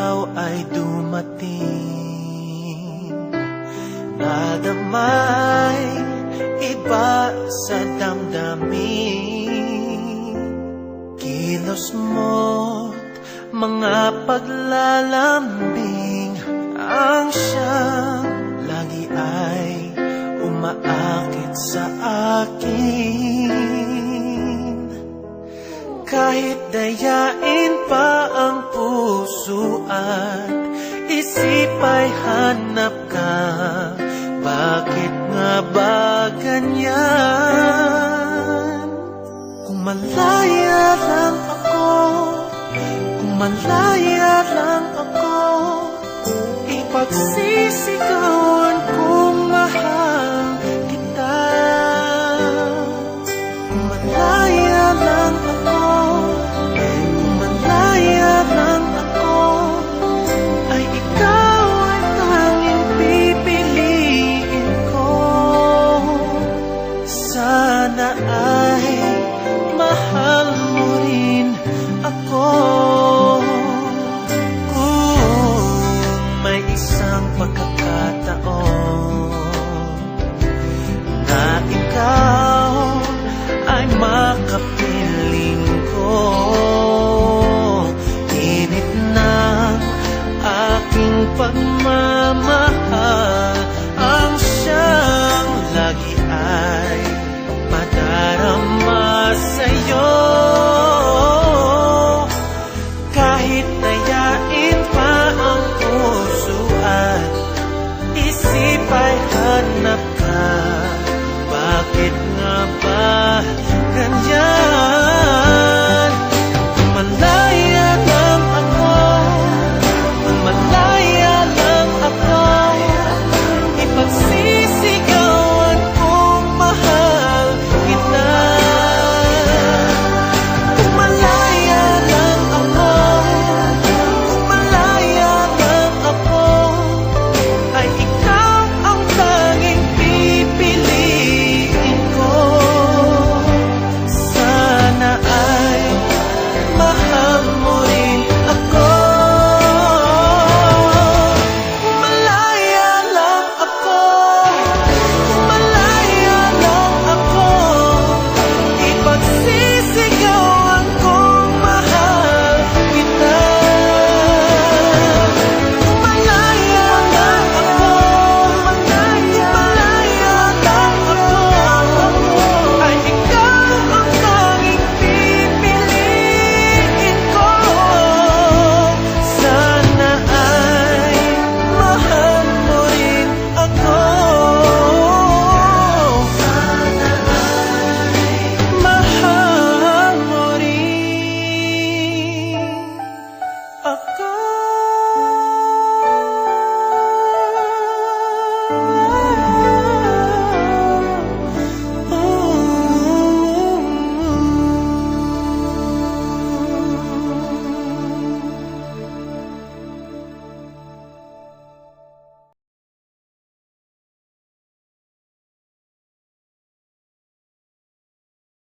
ikaw ay dumating. Nadamay iba sa damdamin, kilos mo't mga paglalambing ang siyang lagi ay umaakit sa akin. Kahit dayain pa ang puso at isip ay hanap ka, bakit nga ba ganyan? Kung malaya lang ako, kung malaya lang ako, ipagsisigaw